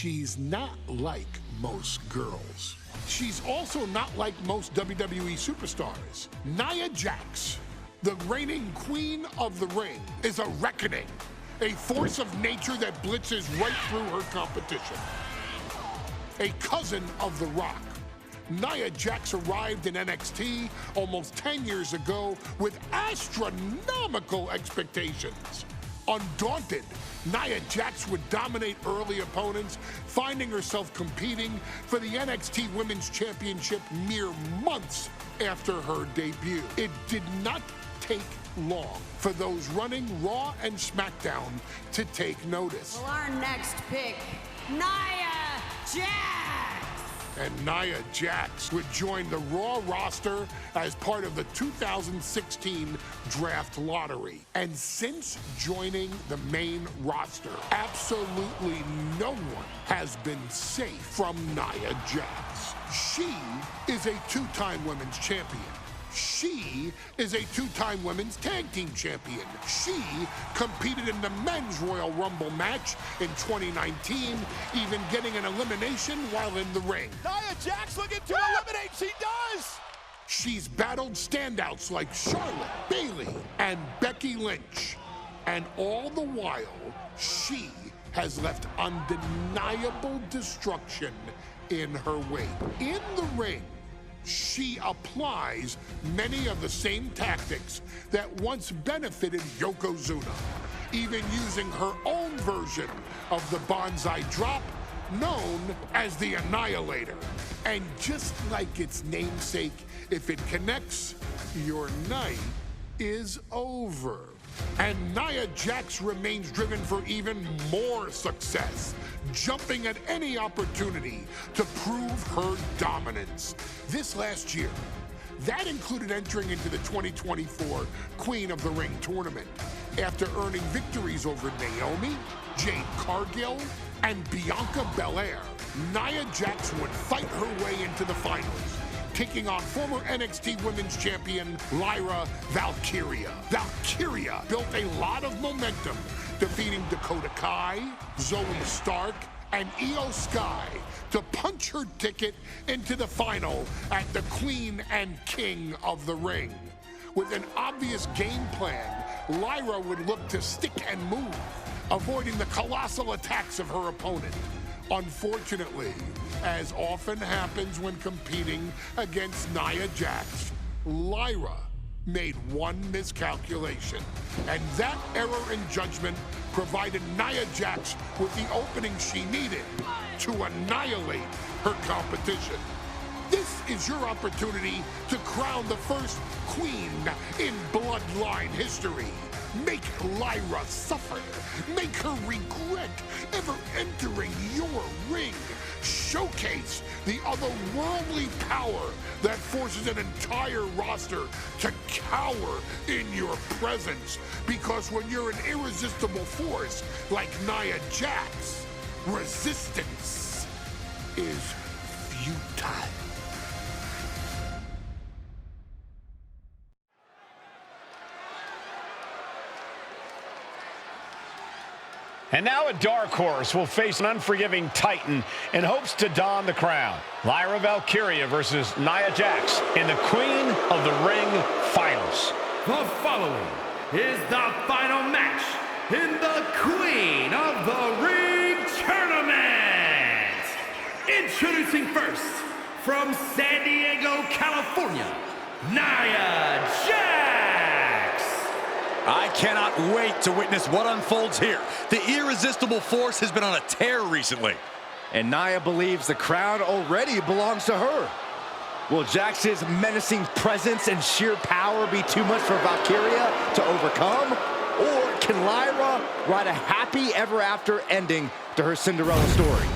she's not like most girls. She's also not like most WWE superstars. Nia Jax, the reigning queen of the ring, is a reckoning, a force of nature that blitzes right through her competition. A cousin of The Rock, Nia Jax arrived in NXT almost 10 years ago with astronomical expectations. Undaunted, Nia Jax would dominate early opponents, finding herself competing for the NXT Women's Championship mere months after her debut. It did not take long for those running Raw and SmackDown to take notice. Well, our next pick, Nia Jax! And Nia Jax would join the Raw roster as part of the 2016 draft lottery. And since joining the main roster, absolutely no one has been safe from Nia Jax. She is a two-time women's champion. She is a two-time women's tag team champion. She competed in the men's Royal Rumble match in 2019, even getting an elimination while in the ring. Nia Jax looking to eliminate, she does! She's battled standouts like Charlotte, Bayley, and Becky Lynch. And all the while, she has left undeniable destruction in her wake. In the ring, she applies many of the same tactics that once benefited Yokozuna, even using her own version of the Bonsai Drop, known as the Annihilator. And just like its namesake, if it connects, your night is over. And Nia Jax remains driven for even more success, jumping at any opportunity to prove her dominance. This last year, that included entering into the 2024 Queen of the Ring tournament after earning victories over Naomi, Jade Cargill, and Bianca Belair. Nia Jax would fight her way into the finals, taking on former NXT Women's Champion Lyra Valkyria. Valkyria built a lot of momentum, defeating Dakota Kai, Zoe Stark, and Io Sky to punch her ticket into the final at the Queen and King of the Ring. With an obvious game plan, Lyra would look to stick and move, avoiding the colossal attacks of her opponent. Unfortunately, as often happens when competing against Nia Jax, Lyra made one miscalculation, and that error in judgment provided Nia Jax with the opening she needed to annihilate her competition. This is your opportunity to crown the first queen in Bloodline history. Make Lyra suffer. Make her regret ever entering your ring. Showcase the otherworldly power that forces an entire roster to cower in your presence. Because when you're an irresistible force like Nia Jax, resistance is futile. And now a dark horse will face an unforgiving titan in hopes to don the crown. Lyra Valkyria versus Nia Jax in the Queen of the Ring Finals. The following is the final match in the Queen of the Ring Tournament. Introducing first, from San Diego, California, Nia Jax. I cannot wait to witness what unfolds here. The irresistible force has been on a tear recently. And Nia believes the crown already belongs to her. Will Jax's menacing presence and sheer power be too much for Valkyria to overcome? Or can Lyra write a happy ever after ending to her Cinderella story?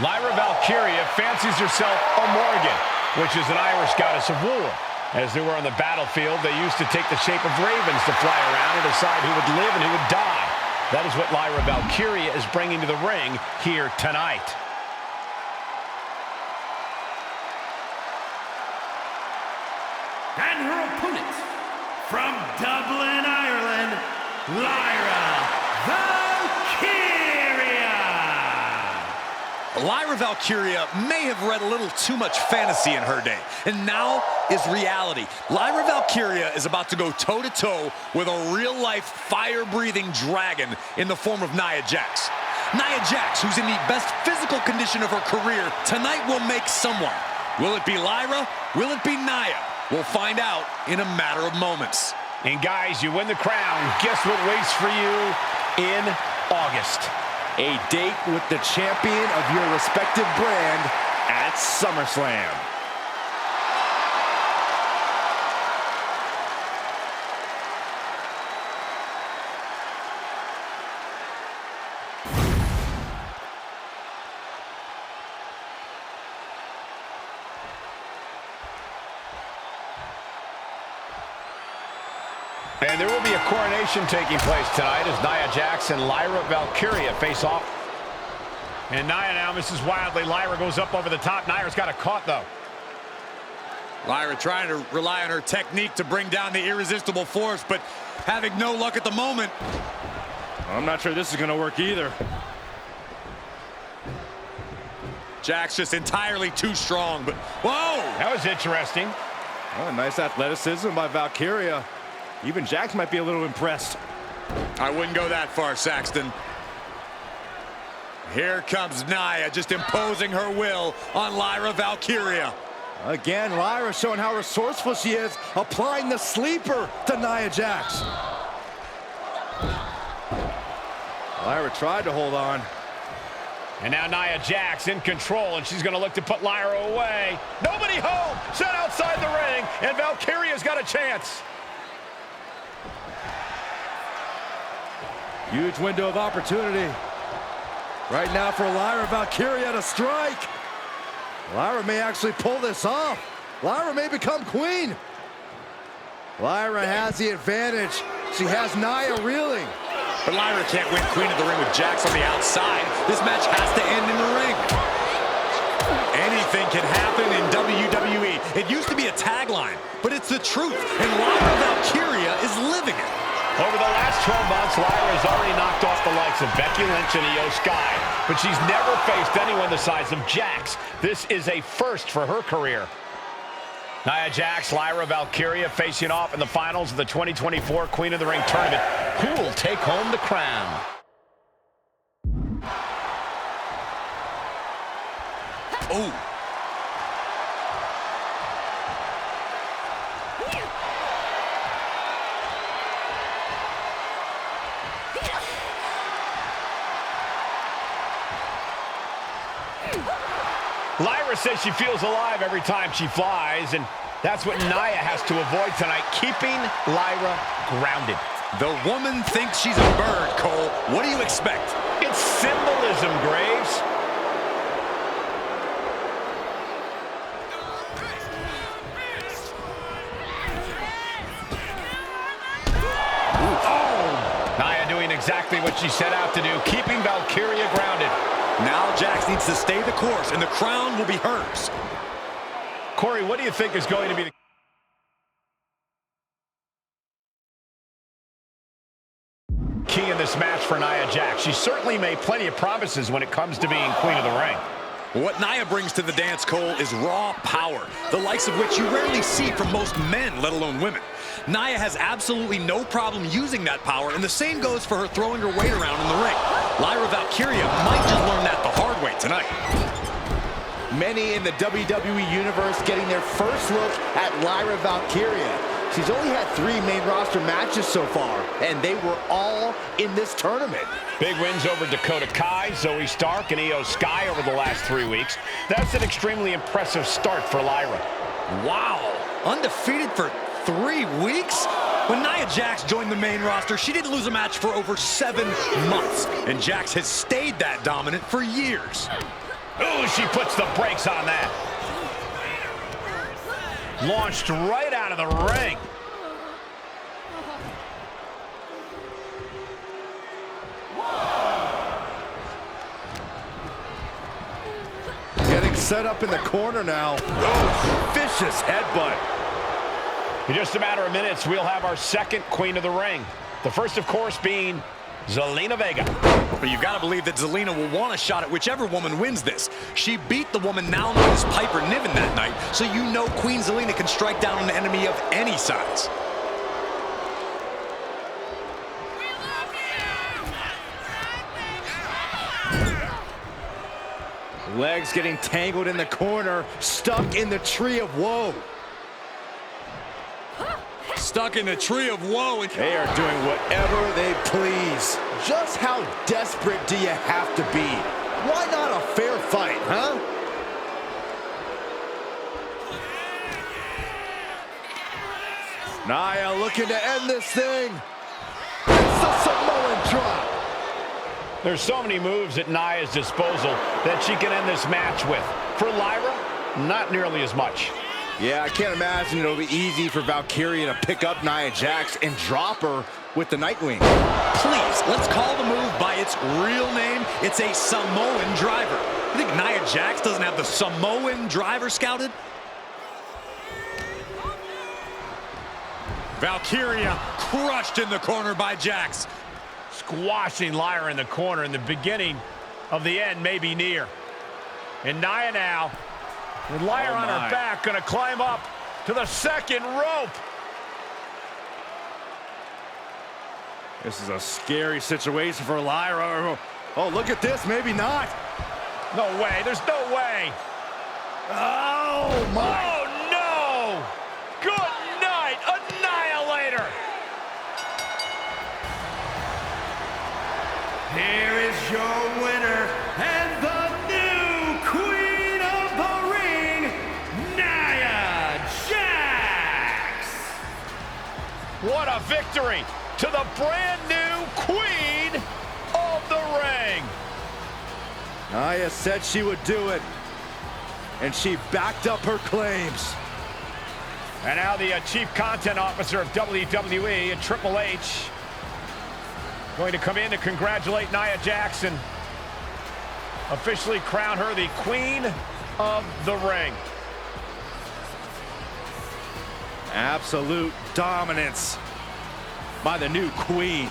Lyra Valkyria fancies herself a Morgan, which is an Irish goddess of war. As they were on the battlefield, they used to take the shape of ravens to fly around and decide who would live and who would die. That is what Lyra Valkyria is bringing to the ring here tonight. And her opponent, from Dublin, Ireland, Lyra Valkyria! Lyra Valkyria may have read a little too much fantasy in her day, and now is reality. Lyra Valkyria is about to go toe-to-toe with a real-life, fire-breathing dragon in the form of Nia Jax. Nia Jax, who's in the best physical condition of her career, tonight will make someone. Will it be Lyra? Will it be Nia? We'll find out in a matter of moments. And guys, you win the crown. Guess what waits for you in August? A date with the champion of your respective brand at SummerSlam. And there will be a coronation taking place tonight as Nia Jax and Lyra Valkyria face off. And Nia now misses wildly. Lyra goes up over the top. Nia's got it caught, though. Lyra trying to rely on her technique to bring down the irresistible force, but having no luck at the moment. I'm not sure this is going to work either. Jax just entirely too strong, but whoa! That was interesting. Oh, nice athleticism by Valkyria. Even Jax might be a little impressed. I wouldn't go that far, Saxton. Here comes Nia, just imposing her will on Lyra Valkyria. Again, Lyra showing how resourceful she is, applying the sleeper to Nia Jax. Lyra tried to hold on. And now Nia Jax in control, and she's going to look to put Lyra away. Nobody home! Set outside the ring, and Valkyria's got a chance. Huge window of opportunity. Right now for Lyra Valkyria to strike. Lyra may actually pull this off. Lyra may become queen. Lyra has the advantage. She has Nia reeling. But Lyra can't win Queen of the Ring with Jax on the outside. This match has to end in the ring. Anything can happen in WWE. It used to be a tagline, but it's the truth. And Lyra Valkyria is living it. Over the last 12 months, Lyra has already knocked off the likes of Becky Lynch and Io Sky, but she's never faced anyone the size of Jax. This is a first for her career. Nia Jax, Lyra Valkyria facing off in the finals of the 2024 Queen of the Ring tournament. Who will take home the crown? Oh. Lyra says she feels alive every time she flies, and that's what Nia has to avoid tonight, keeping Lyra grounded. The woman thinks she's a bird, Cole. What do you expect? It's symbolism, Graves. Nia doing exactly what she set out to do, keeping Valkyria grounded. Now Jax needs to stay the course, and the crown will be hers. Corey, what do you think is going to be the key in this match for Nia Jax? She certainly made plenty of promises when it comes to being Queen of the Ring. What Nia brings to the dance, Cole, is raw power, the likes of which you rarely see from most men, let alone women. Nia has absolutely no problem using that power, and the same goes for her throwing her weight around in the ring. Lyra Valkyria might just learn that the hard way tonight. Many in the WWE Universe getting their first look at Lyra Valkyria. She's only had 3 main roster matches so far, and they were all in this tournament. Big wins over Dakota Kai, Zoe Stark, and Io Sky over the last 3 weeks. That's an extremely impressive start for Lyra. Wow, undefeated for 3 weeks? When Nia Jax joined the main roster, she didn't lose a match for over 7 months, and Jax has stayed that dominant for years. Ooh, she puts the brakes on that. Launched right out of the ring. Getting set up in the corner now. Oh, vicious headbutt. In just a matter of minutes, we'll have our second Queen of the Ring. The first, of course, being Zelina Vega. But you've got to believe that Zelina will want a shot at whichever woman wins this. She beat the woman now known as Piper Niven that night, so you know Queen Zelina can strike down an enemy of any size. Legs getting tangled in the corner, stuck in the tree of woe. Stuck in the tree of woe. They are doing whatever they please. Just how desperate do you have to be? Why not a fair fight, huh? Nia looking to end this thing. It's a Samoan drop. There's so many moves at Nia's disposal that she can end this match with. For Lyra, not nearly as much. Yeah, I can't imagine it'll be easy for Valkyria to pick up Nia Jax and drop her with the Nightwing. Please, let's call the move by its real name. It's a Samoan driver. You think Nia Jax doesn't have the Samoan driver scouted? Valkyria crushed in the corner by Jax. Squashing Lyra in the corner, and the beginning of the end may be near. And Nia now, with Lyra on her back, gonna climb up to the second rope. This is a scary situation for Lyra. Oh, look at this, maybe not. No way, there's no way. Oh, my. Oh, no! Good night, Annihilator! Here is your winner and the new Queen of the Ring, Nia Jax! What a victory to the brand new Queen of the Ring! Nia said she would do it, and she backed up her claims. And now the Chief Content Officer of WWE and Triple H going to come in to congratulate Nia Jax, officially crown her the Queen of the Ring. Absolute dominance by the new Queen.